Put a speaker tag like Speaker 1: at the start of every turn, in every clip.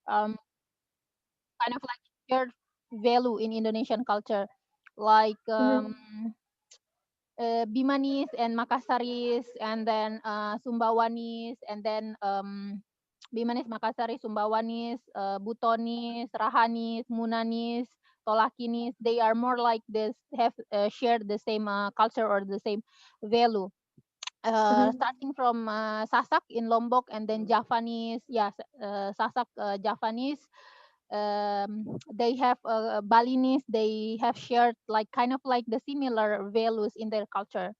Speaker 1: um, kind of like shared value in Indonesian culture, like Bimanis and Makassaris, and then Sumbawanis, and then Bimanis, Makassaris, Sumbawanis, Butonis, Rahanis, Munanis, Tolakinis. They are more like this, have shared the same culture or the same value. Starting from Sasak in Lombok, and then Javanese, Sasak Javanese. They have Balinese. They have shared like kind of like the similar values in their culture.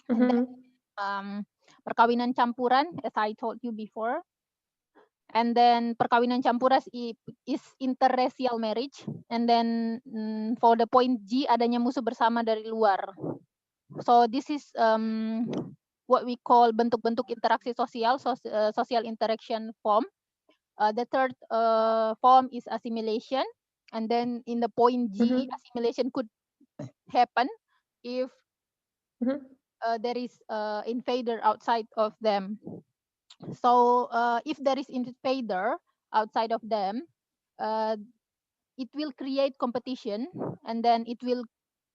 Speaker 1: And then perkawinan campuran, as I told you before. And then perkawinan campuran is interracial marriage. And then for the point G, adanya musuh bersama dari luar. So this is what we call bentuk-bentuk interaksi sosial, social interaction form. The third form is assimilation. And then in the point G, assimilation could happen if there is invader outside of them. So if there is invader outside of them, it will create competition, and then it will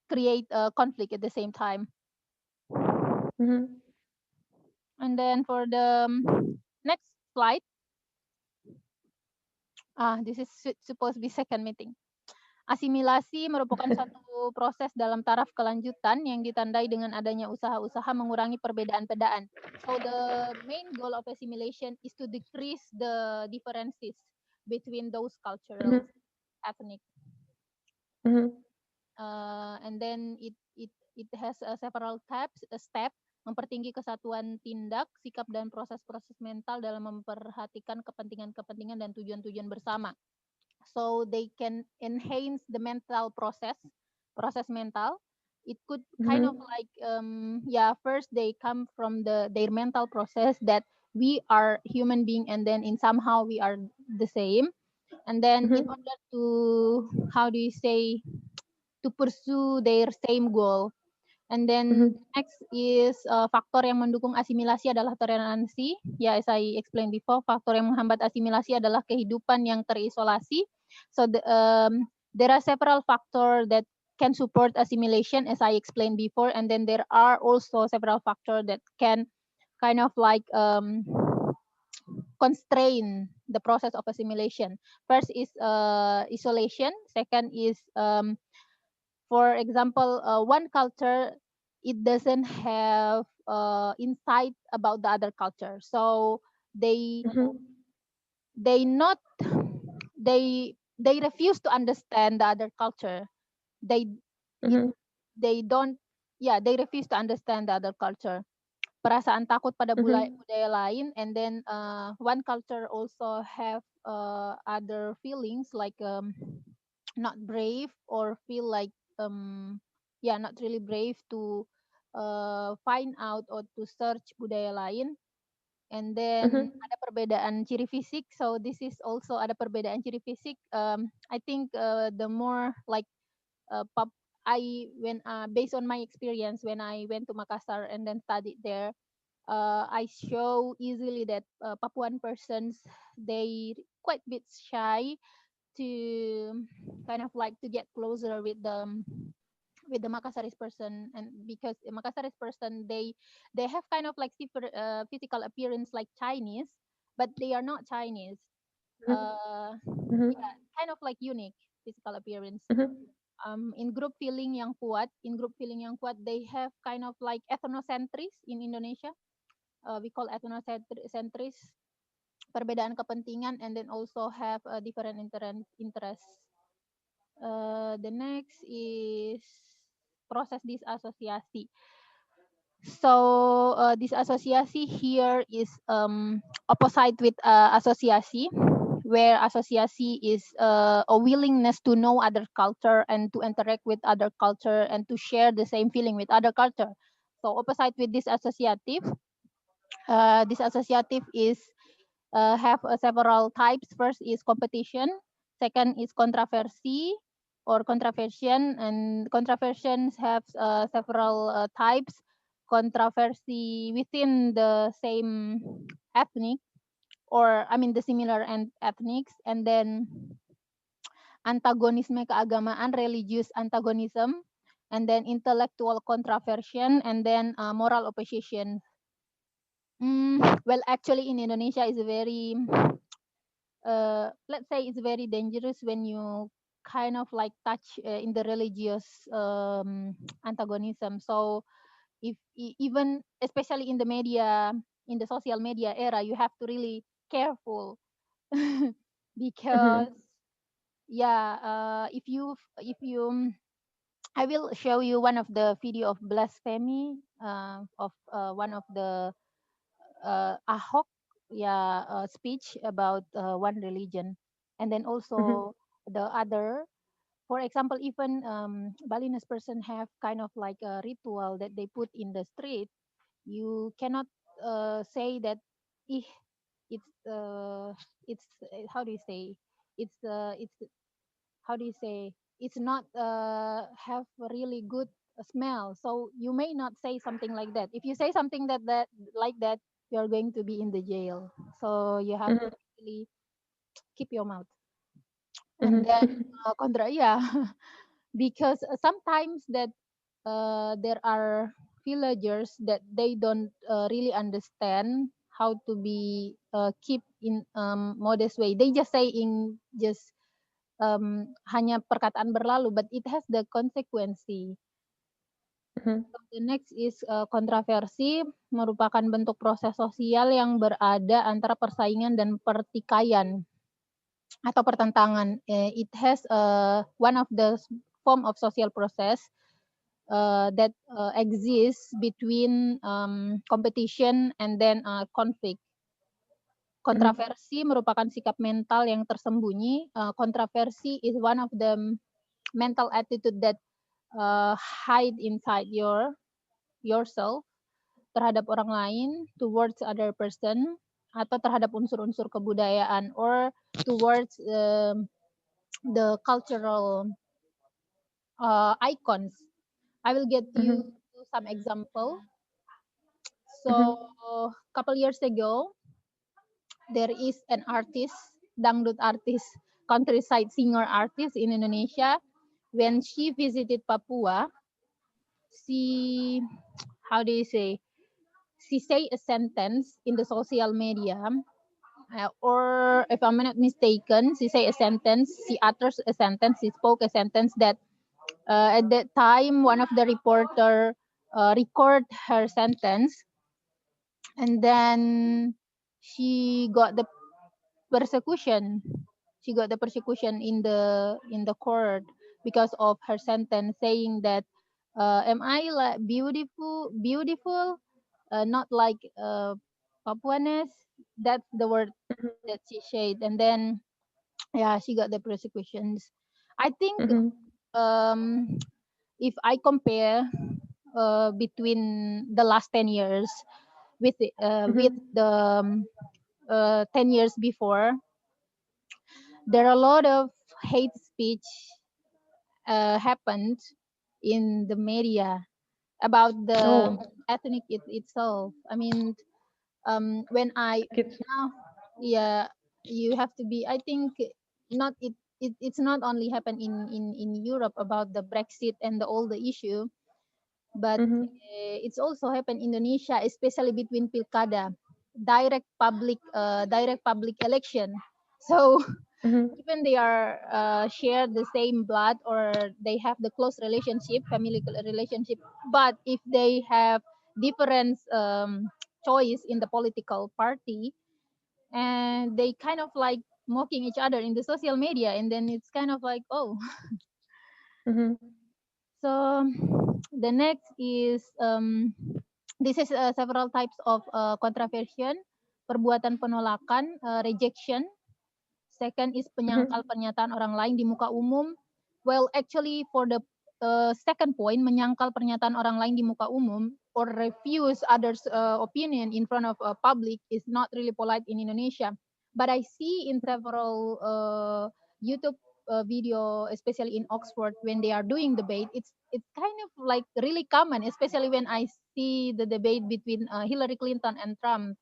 Speaker 1: create a conflict at the same time. And then for the next slide, this is supposed to be second meeting. Asimilasi merupakan satu proses dalam taraf kelanjutan yang ditandai dengan adanya usaha-usaha mengurangi perbedaan-perbedaan. So the main goal of assimilation is to decrease the differences between those cultural ethnic. And then it has several step, mempertinggi kesatuan tindak, sikap dan proses-proses mental dalam memperhatikan kepentingan-kepentingan dan tujuan-tujuan bersama. So they can enhance the mental proses mental. It could kind of like first they come from their mental process that we are human being, and then in somehow we are the same, and then in order to, how do you say, to pursue their same goal. And then next is faktor yang mendukung asimilasi adalah toleransi. Ya, as I explained before, faktor yang menghambat asimilasi adalah kehidupan yang terisolasi. So there are several factors that can support assimilation, as I explained before, and then there are also several factors that can kind of like constrain the process of assimilation. First is isolation. Second is for example, one culture, it doesn't have insight about the other culture, so they not they refuse to understand the other culture. They they don't, they refuse to understand the other culture. Perasaan takut pada budaya lain, and then one culture also have other feelings like not brave, or feel like not really brave to find out or to search budaya lain. And then ada perbedaan ciri fisik. So this is also ada perbedaan ciri fisik. I think the more like based on my experience when I went to Makassar and then studied there, I show easily that Papuan persons, they quite a bit shy to kind of like to get closer with the Makassaris person, and because the Makassaris person, they have kind of like physical appearance like Chinese, but they are not Chinese. Kind of like unique physical appearance. In group feeling yang kuat, they have kind of like ethnocentris in Indonesia. We call ethnocentris, perbedaan kepentingan, and then also have different interests. The next is proses disasosiasi. So disasosiasi here is opposite with asosiasi, where asosiasi is a willingness to know other culture and to interact with other culture and to share the same feeling with other culture. So opposite with disassociative, disassociative is have several types. First is competition. Second is controversy or contraversion, and controversions have several types. Controversy within the same ethnic, or I mean the similar and ethnics, and then antagonisme keagamaan, religious antagonism, and then intellectual controversion, and then moral opposition. Well, actually, in Indonesia is very, let's say, it's very dangerous when you kind of like touch in the religious antagonism. So, if even especially in the media, in the social media era, you have to really careful because yeah, if you I will show you one of the video of blasphemy of one of the Ahok, yeah, speech about one religion, and then also the other. For example, even Balinese person have kind of like a ritual that they put in the street. You cannot say that, "Ih, it's how do you say? It's how do you say, it's not have a really good smell, so you may not say something like that. If you say something that like that, you are going to be in the jail, so you have to really keep your mouth. And then contra, yeah, because sometimes that there are villagers that they don't really understand how to be keep in modest way. They just say in just hanya perkataan berlalu, but it has the consequence. The next is kontroversi, merupakan bentuk proses sosial yang berada antara persaingan dan pertikaian atau pertentangan. It has one of the form of social process that exists between competition and then conflict. Kontroversi merupakan sikap mental yang tersembunyi. Kontroversi is one of the mental attitude that hide inside yourself terhadap orang lain, towards other person, atau terhadap unsur-unsur kebudayaan, or towards the cultural icons. I will get you some example. So, couple years ago, there is an artist, dangdut artist, countryside singer artist in Indonesia. When she visited Papua, she, how do you say, she say a sentence in the social media, or if I'm not mistaken, she say a sentence, she utters a sentence, she spoke a sentence that at that time one of the reporter record her sentence, and then she got the persecution. She got the persecution in the court because of her sentence saying that, am I like beautiful, not like Papuanes? That's the word that she said, and then yeah, she got the persecutions. I think um, if I compare between the last 10 years with the 10 years before, there are a lot of hate speech happened in the media about the ethnic itself. I mean, when I now, yeah, you have to be. I think not it's not only happen in Europe about the Brexit and all the issue, but it's also happened in Indonesia, especially between pilkada, direct public election. So even they are share the same blood, or they have the close relationship, family relationship, but if they have different choice in the political party, and they kind of like mocking each other in the social media, and then it's kind of like, oh. So the next is this is several types of contravention, perbuatan penolakan, rejection. Second is penyangkal pernyataan orang lain di muka umum. Well, actually for the second point, menyangkal pernyataan orang lain di muka umum or refuse others' opinion in front of public is not really polite in Indonesia. But I see in several YouTube video, especially in Oxford, when they are doing debate, it's kind of like really common, especially when I see the debate between Hillary Clinton and Trump.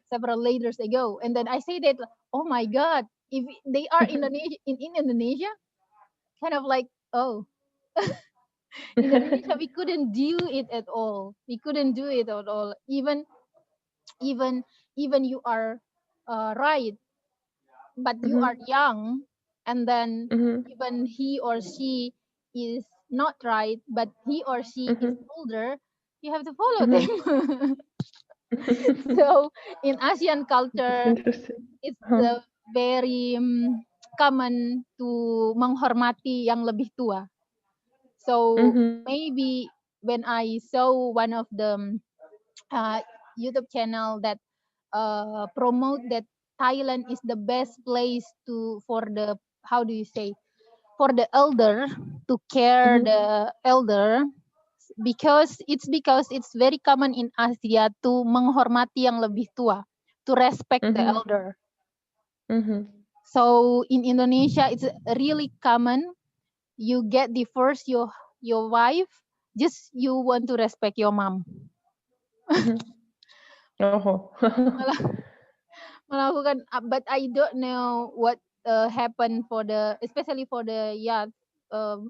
Speaker 1: several years ago. And then I say that, oh my God, if they are in Indonesia, kind of like, oh, in Indonesia, we couldn't do it at all. We couldn't do it at all. Even you are right, but you are young, and then even he or she is not right, but he or she is older, you have to follow them. So in Asian culture, it's very common to menghormati yang lebih tua. So maybe when I saw one of the YouTube channel that promote that Thailand is the best place for the, how do you say, for the elder, to care the elder, because it's very common in Asia to menghormati yang lebih tua, to respect the elder. So in Indonesia, it's really common. You get divorced your wife, just you want to respect your mom. Melakukan, but I don't know what happened for the, especially for the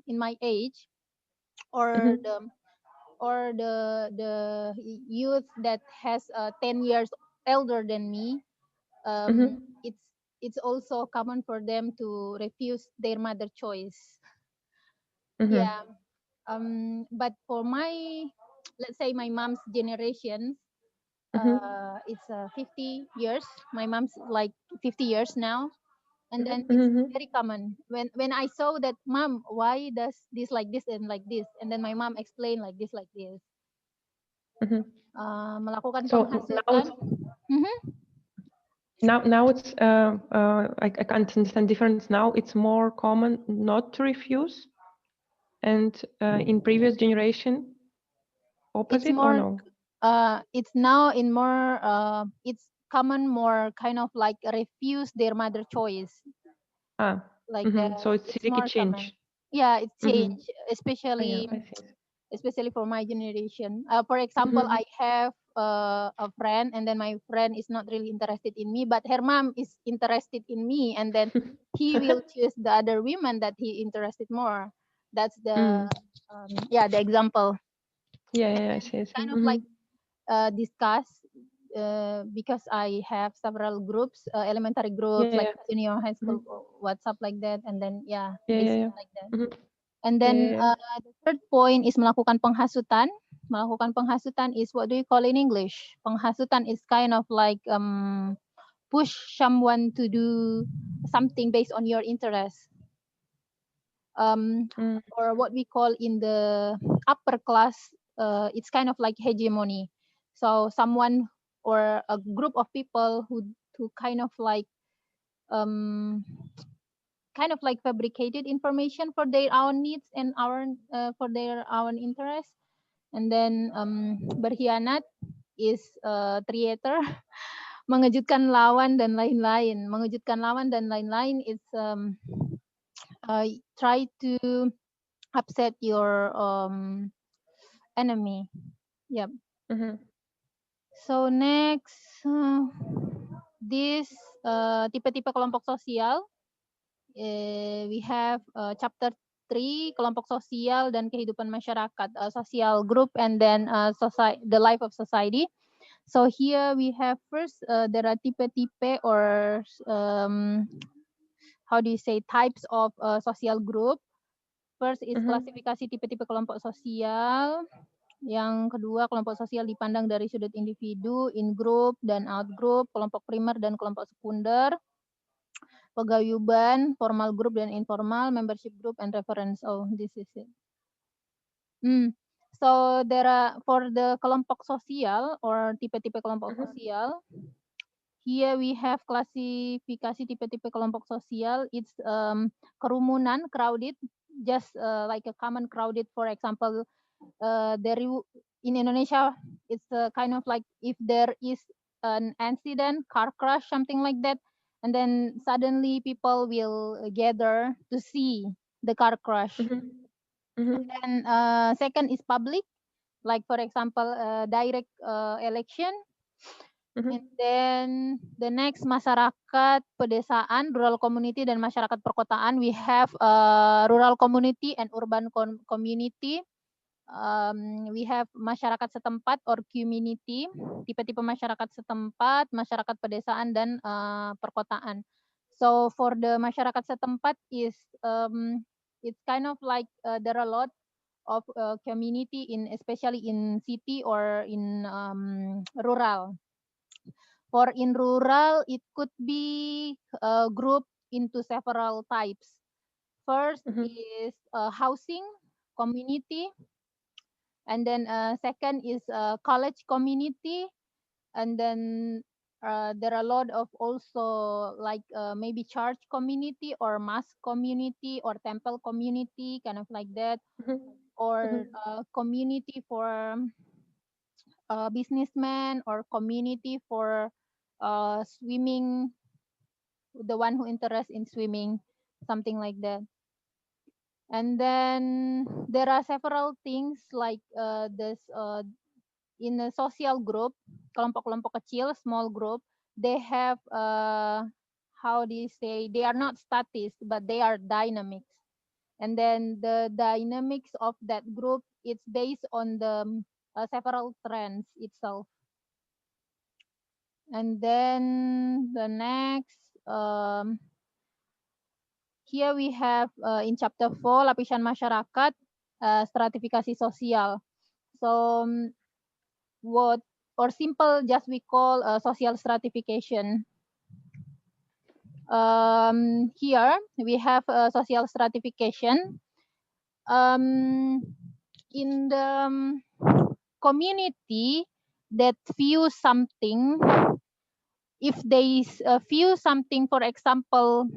Speaker 1: in my age, or the youth that has 10 years elder than me. It's also common for them to refuse their mother choice. Yeah. But for my, let's say my mom's generation, it's 50 years. My mom's like 50 years now. And then it's very common. When I saw that, Mom, why does this like this and like this? And then my mom explained like this. Melakukan penghasutan.
Speaker 2: Now it's I can't understand difference. Now it's more common not to refuse, and in previous generation, opposite or no?
Speaker 1: It's now in more. It's common more kind of like refuse their mother choice. Like that.
Speaker 2: So it's more change.
Speaker 1: Common. Yeah, it's changed, especially for my generation. For example, I have a friend, and then my friend is not really interested in me, but her mom is interested in me, and then he will choose the other women that he interested more. That's the the example.
Speaker 2: Yeah, I see.
Speaker 1: Kind of like discuss, because I have several groups, elementary groups, like junior high school, WhatsApp like that, and then like that. And then the third point is melakukan penghasutan. Melakukan penghasutan is, what do you call in English? Penghasutan is kind of like push someone to do something based on your interest. Or what we call in the upper class, it's kind of like hegemony. So someone or a group of people who kind of like fabricated information for their own needs and for their own interest. And then berkhianat is traitor. Mengejutkan lawan dan lain-lain. Mengejutkan lawan dan lain-lain is try to upset your enemy. Yep. So next, this tipe-tipe kelompok sosial. We have chapter 3, kelompok sosial dan kehidupan masyarakat, social group, and then the life of society. So here we have first, there are tipe-tipe, or how do you say, types of social group. First is klasifikasi tipe-tipe kelompok sosial. Yang kedua, kelompok sosial dipandang dari sudut individu, in-group dan out-group, kelompok primer dan kelompok sekunder, pagayuban, formal group dan informal, membership group, and reference. Oh, this is it. So there are, for the kelompok sosial or tipe-tipe kelompok sosial, here we have klasifikasi tipe-tipe kelompok sosial. It's kerumunan, crowded, just like a common crowded. For example, in Indonesia, it's kind of like if there is an incident, car crash, something like that, and then suddenly people will gather to see the car crash. And then second is public, like for example, direct election. And then the next masyarakat pedesaan, rural community dan masyarakat perkotaan. We have rural community and urban community. We have masyarakat setempat or community, tipe-tipe masyarakat setempat, masyarakat pedesaan dan perkotaan. So for the masyarakat setempat is it's kind of like there are a lot of community in especially in city or in rural. For in rural, it could be grouped into several types. First is housing community, and then second is college community, and then there are a lot of also like maybe church community or mosque community or temple community, kind of like that, or community for businessmen or community for swimming, the one who interested in swimming, something like that. And then there are several things like this in a social group, kelompok-kelompok kecil, small group, they have how do you say, they are not static, but they are dynamics. And then the dynamics of that group, it's based on the several trends itself. And then the next, here we have in chapter 4, lapisan masyarakat, stratifikasi sosial. So what, or simple, just we call social stratification. Here we have social stratification. In the community that view something, if they view something, for example,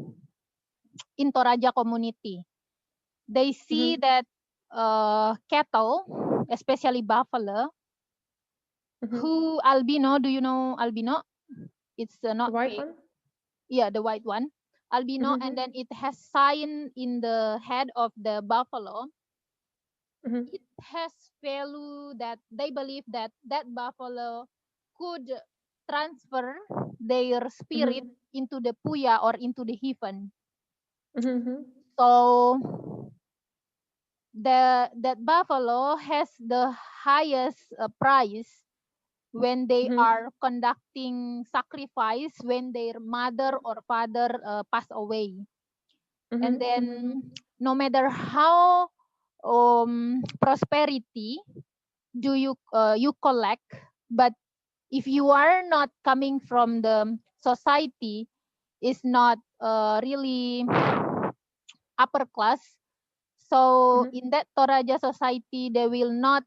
Speaker 1: in Toraja community, they see that cattle, especially buffalo, who albino, do you know albino? It's not
Speaker 2: White
Speaker 1: fake.
Speaker 2: one?
Speaker 1: Yeah, the white one, albino, and then it has sign in the head of the buffalo. It has value that they believe that that buffalo could transfer their spirit into the puya or into the heaven. So that buffalo has the highest price when they are conducting sacrifice when their mother or father pass away. And then no matter how prosperity do you you collect, but if you are not coming from the society, is not really upper class, so in that Toraja society they will not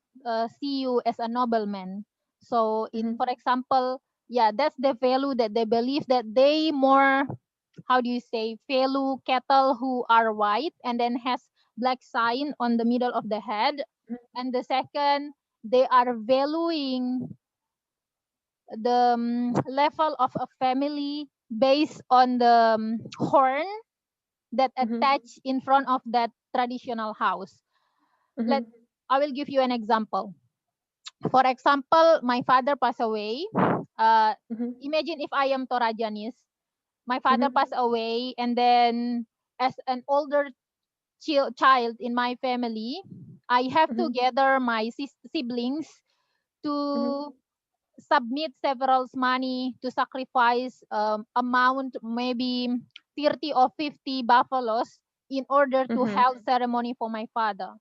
Speaker 1: see you as a nobleman. So in, for example, yeah, that's the value that they believe, that they more, how do you say, value cattle who are white and then has black sign on the middle of the head. And the second, they are valuing the level of a family based on the horn that attach in front of that traditional house. I will give you an example. For example, my father passed away. Imagine if I am Torajanis, my father passed away, and then as an older child in my family, I have to gather my siblings to submit several money to sacrifice amount maybe 30 or 50 buffaloes in order to hold ceremony for my father.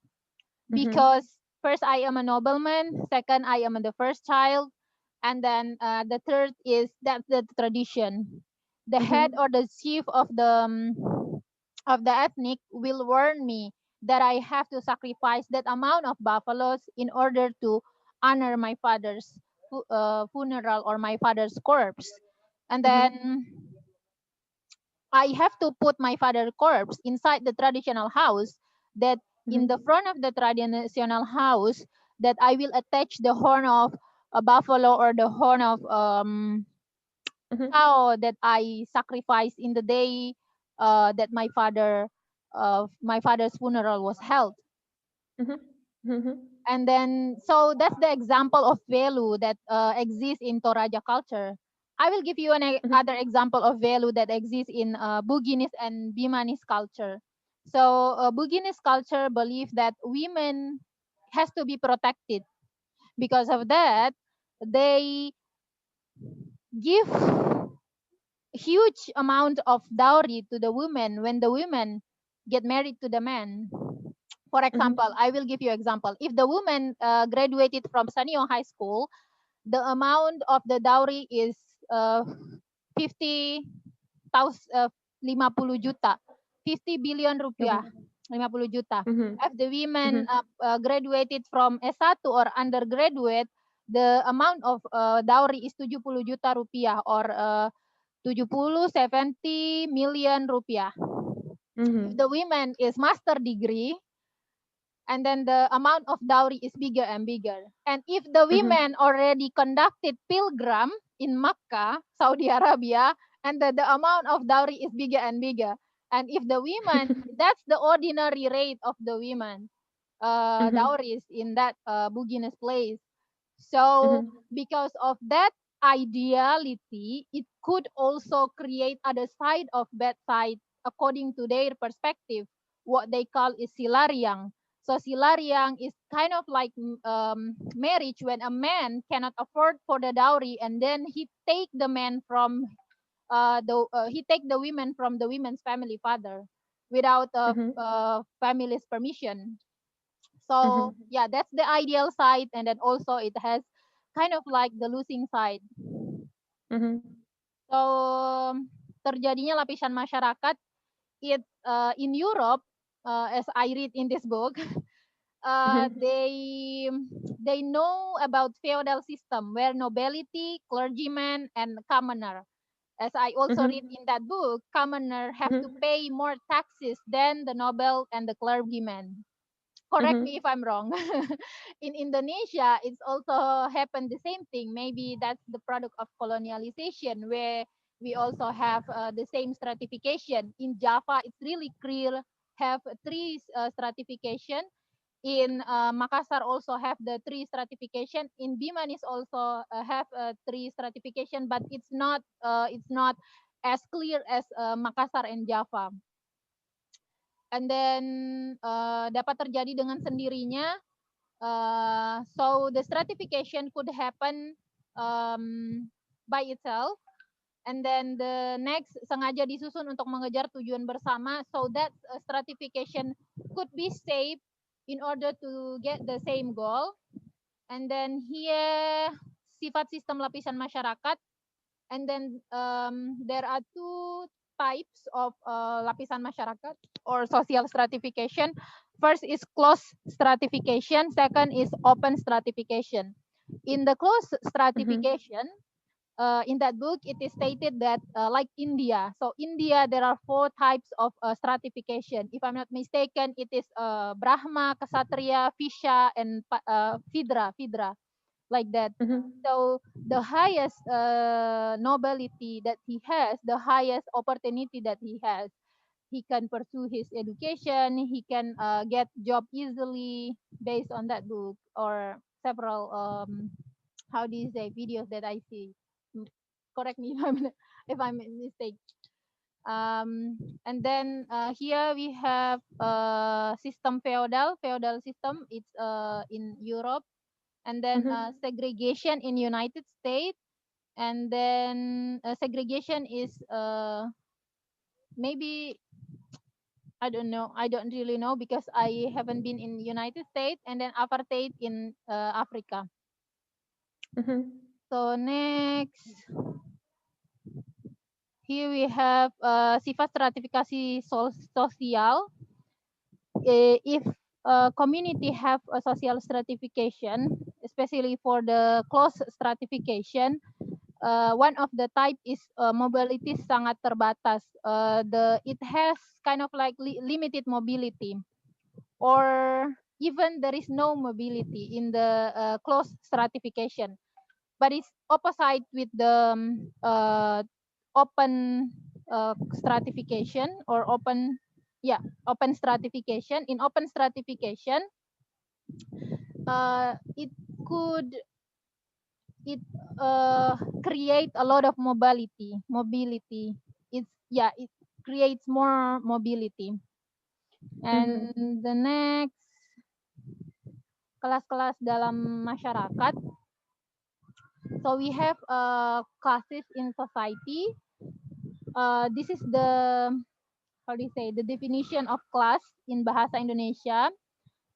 Speaker 1: Because first I am a nobleman, second I am the first child, and then the third is that's the tradition. The head or the chief of the ethnic will warn me that I have to sacrifice that amount of buffaloes in order to honor my father's funeral or my father's corpse. And then I have to put my father's corpse inside the traditional house, that in the front of the traditional house, that I will attach the horn of a buffalo or the horn of cow that I sacrificed in the day that my father's funeral was held. And then, so that's the example of value that exists in Toraja culture. I will give you another example of value that exists in Bugis and Bimanis culture. So Bugis culture believe that women has to be protected. Because of that, they give huge amount of dowry to the women when the women get married to the man. For example, I will give you example. If the woman graduated from Sanio High School, the amount of the dowry is 50 50 juta, 50 billion rupiah, 50 juta. If the women graduated from S1 or undergraduate, the amount of dowry is 70 juta rupiah or 70 million rupiah. If the women is master degree, and then the amount of dowry is bigger and bigger. And if the women already conducted pilgrim in Makkah, Saudi Arabia, and the amount of dowry is bigger and bigger. And if the women, that's the ordinary rate of the women dowries in that Bugis place. So because of that ideality, it could also create other side of bad side according to their perspective. What they call is silariang. So silariang is kind of like marriage when a man cannot afford for the dowry, and then he take the man from he take the women from the women's family father without family's permission. So yeah, that's the ideal side, and then also it has kind of like the losing side. So terjadinya lapisan masyarakat in Europe, as I read in this book, they know about feudal system where nobility, clergyman, and commoner. As I also read in that book, commoner have to pay more taxes than the noble and the clergyman. Correct me if I'm wrong. In Indonesia, it's also happened the same thing. Maybe that's the product of colonialization, where we also have the same stratification. In Java, it's really clear, have three stratification. In Makassar also have the three stratification. In Bimanis also have three stratification, but it's not as clear as Makassar and Java. And then dapat terjadi dengan sendirinya. So the stratification could happen by itself, and then the next sengaja disusun untuk mengejar tujuan bersama, so that stratification could be saved in order to get the same goal. And then here sifat sistem lapisan masyarakat, and then there are two types of lapisan masyarakat or social stratification. First is closed stratification, second is open stratification. In the closed stratification, in that book, it is stated that like India. So India, there are 4 types of stratification. If I'm not mistaken, it is Brahma, Kshatriya, Vishya, and Vidra, like that. So the highest nobility that he has, the highest opportunity that he has, he can pursue his education, he can get job easily based on that book or several how do you say videos that I see. Correct me if I'm mistaken. And then here we have system feudal system. It's in Europe, and then segregation in United States, and then segregation is maybe I don't know. I don't really know because I haven't been in United States, and then apartheid in Africa. So next, here we have sifat stratifikasi sosial. If a community have a social stratification, especially for the close stratification, one of the type is mobility sangat terbatas. It has kind of like limited mobility, or even there is no mobility in the closed stratification. But it's opposite with the open stratification or open stratification. In open stratification, it could create a lot of mobility. It creates more mobility. And the next, kelas-kelas dalam masyarakat. So we have classes in society. This is the definition of class in bahasa Indonesia.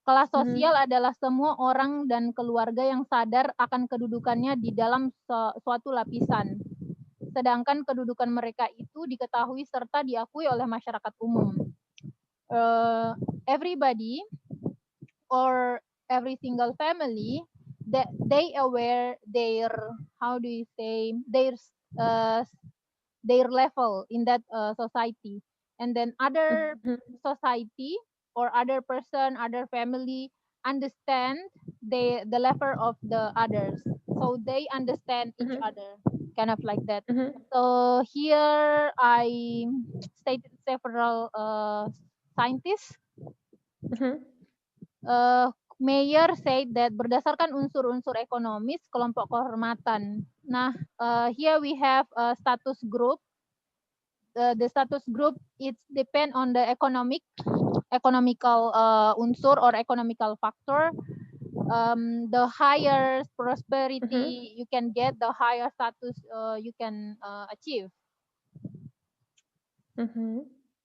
Speaker 1: Kelas sosial adalah semua orang dan keluarga yang sadar akan kedudukannya di dalam suatu lapisan. Sedangkan kedudukan mereka itu diketahui serta diakui oleh masyarakat umum. Everybody or every single family that they aware their their level in that society, and then other society or other person, other family understand the level of the others, so they understand each other, kind of like that. So here I stated several scientists. Mayer said that berdasarkan unsur-unsur ekonomis kelompok kehormatan. Nah, here we have a status group. The status group it's depend on the economical unsur or economical factor. The higher prosperity you can get, the higher status you can achieve.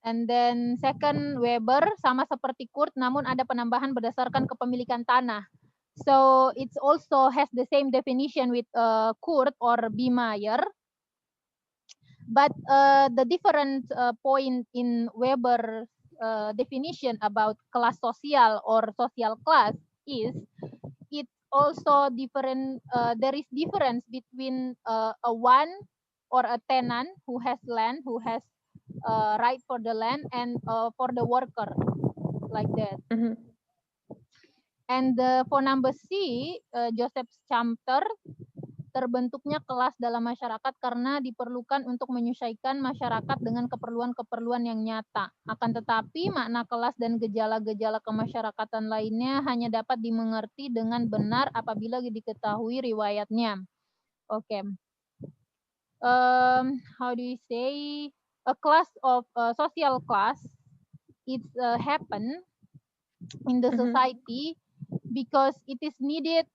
Speaker 1: And then second, Weber sama seperti Kurt, namun ada penambahan berdasarkan kepemilikan tanah. So it's also has the same definition with Kurt or Biemeyer. But the different point in Weber's definition about class sosial or social class is it's also different. There is difference between a one or a tenant who has land, who has right for the land, and for the worker, like that. And for number C, Joseph Chamter, terbentuknya kelas dalam masyarakat karena diperlukan untuk menyesuaikan masyarakat dengan keperluan-keperluan yang nyata. Akan tetapi makna kelas dan gejala-gejala kemasyarakatan lainnya hanya dapat dimengerti dengan benar apabila diketahui riwayatnya. Okay. How do you say? A class of social class, it's happen in the society because it is needed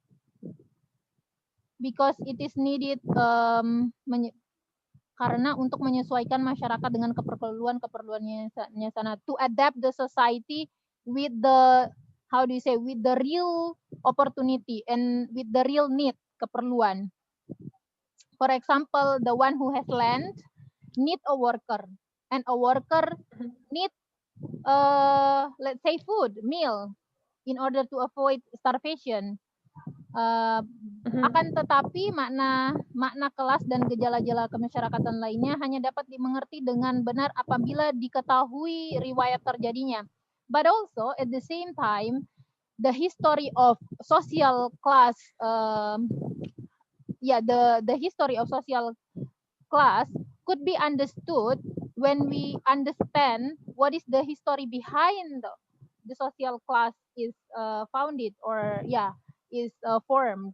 Speaker 1: karena untuk menyesuaikan masyarakat dengan keperluannya sana, to adapt the society with the with the real opportunity and with the real need, keperluan. For example, the one who has land need a worker, and a worker need let's say food, meal, in order to avoid starvation. Akan tetapi makna kelas dan gejala-gejala kemasyarakatan lainnya hanya dapat dimengerti dengan benar apabila diketahui riwayat terjadinya. But also at the same time, the history of social class, the history of social class could be understood when we understand what is the history behind the social class is founded or is formed.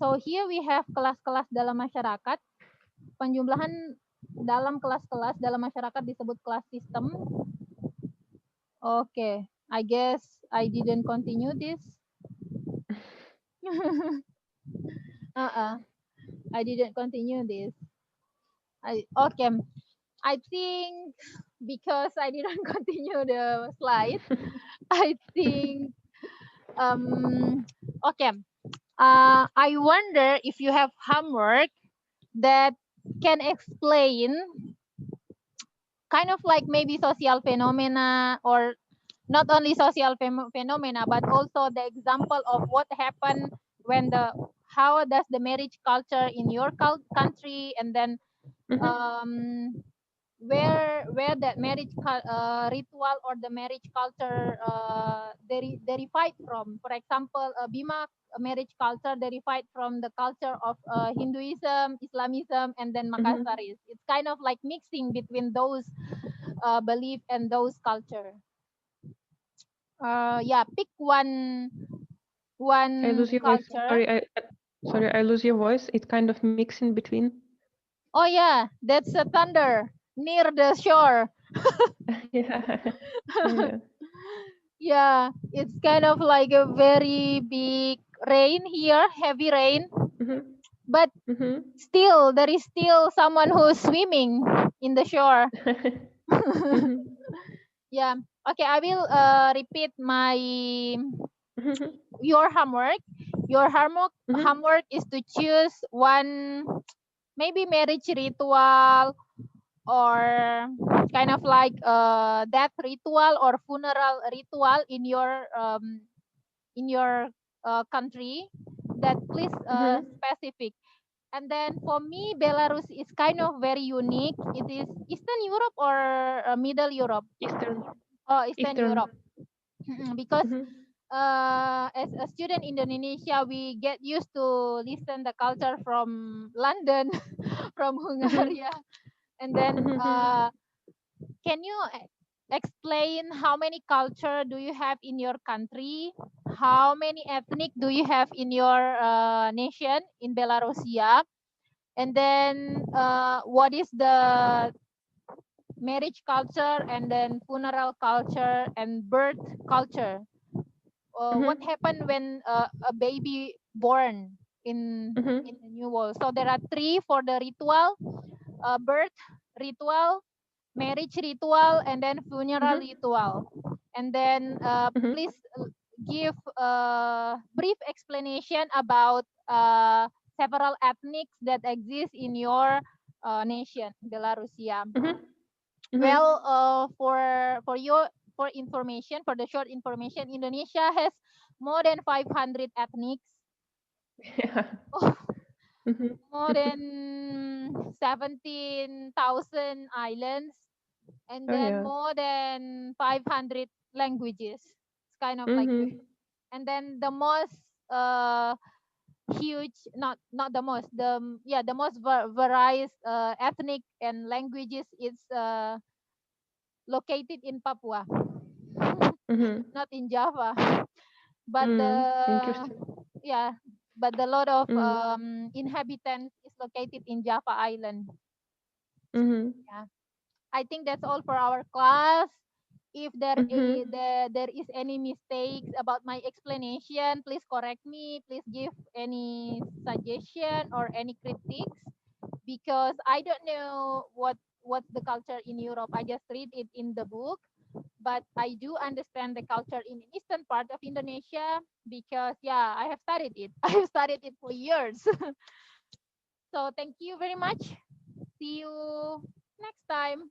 Speaker 1: So here we have kelas-kelas dalam masyarakat. Penjumlahan dalam kelas-kelas dalam masyarakat disebut kelas sistem. Okay, I guess I didn't continue this. I didn't continue this. Okay. I think because I didn't continue the slide, I think okay. I wonder if you have homework that can explain kind of like maybe social phenomena, or not only social phenomena, but also the example of what happened when how does the marriage culture in your country, and then where that marriage ritual or the marriage culture derived from. For example, Bima marriage culture derived from the culture of Hinduism, Islamism, and then Makassaris. It's kind of like mixing between those belief and those culture. Yeah, pick one
Speaker 2: I lose your voice.
Speaker 1: culture.
Speaker 2: Sorry, I lose your voice. It kind of mix in between.
Speaker 1: Oh yeah, that's a thunder near the shore.
Speaker 2: Yeah. Yeah.
Speaker 1: Yeah, it's kind of like a very big rain here, heavy rain,
Speaker 2: Mm-hmm.
Speaker 1: but
Speaker 2: Mm-hmm.
Speaker 1: still there is still someone who's swimming in the shore.
Speaker 2: Mm-hmm.
Speaker 1: Yeah. Okay, I will repeat my
Speaker 2: Mm-hmm.
Speaker 1: your homework. Your homework
Speaker 2: Mm-hmm.
Speaker 1: homework is to choose one, maybe marriage ritual, or kind of like death ritual or funeral ritual in your country, that please
Speaker 2: Mm-hmm.
Speaker 1: specific. And then for me, Belarus is kind of very unique. It is Eastern Europe or Middle Europe?
Speaker 2: Eastern.
Speaker 1: Oh, Eastern
Speaker 2: Eastern.
Speaker 1: Europe. Because
Speaker 2: Mm-hmm.
Speaker 1: as a student in Indonesia, we get used to listen the culture from London, from
Speaker 2: Mm-hmm.
Speaker 1: Hungary, and then
Speaker 2: Mm-hmm.
Speaker 1: can you explain how many culture do you have in your country? How many ethnic do you have in your nation in Belarusia? And then what is the marriage culture and then funeral culture and birth culture? What
Speaker 2: Mm-hmm.
Speaker 1: happened when a baby born
Speaker 2: Mm-hmm.
Speaker 1: in the new world? So there are three for the ritual: birth ritual, marriage ritual, and then funeral
Speaker 2: Mm-hmm.
Speaker 1: ritual. And then
Speaker 2: Mm-hmm.
Speaker 1: please give a brief explanation about several ethnics that exist in your nation, Belarusia.
Speaker 2: Mm-hmm. Mm-hmm.
Speaker 1: Well, for your for information, for the short information, Indonesia has more than 500 ethnics.
Speaker 2: Yeah.
Speaker 1: Oh,
Speaker 2: Mm-hmm.
Speaker 1: more than 17,000 islands, and
Speaker 2: Oh
Speaker 1: then
Speaker 2: yeah.
Speaker 1: more than 500 languages. It's kind of like,
Speaker 2: Mm-hmm.
Speaker 1: and then the most uh huge, not the most, the most various ethnic and languages is located in Papua,
Speaker 2: Mm-hmm.
Speaker 1: not in Java. But the
Speaker 2: Mm. Interesting.
Speaker 1: yeah, but the lot of
Speaker 2: Mm.
Speaker 1: inhabitants is located in Java Island.
Speaker 2: Mm-hmm.
Speaker 1: Yeah, I think that's all for our class. If
Speaker 2: Mm-hmm.
Speaker 1: there is any mistakes about my explanation, please correct me. Please give any suggestion or any critiques, because I don't know what's the culture in Europe. I just read it in the book, but I do understand the culture in eastern part of Indonesia, because yeah, I have studied it. I have studied it for years. So thank you very much. See you next time.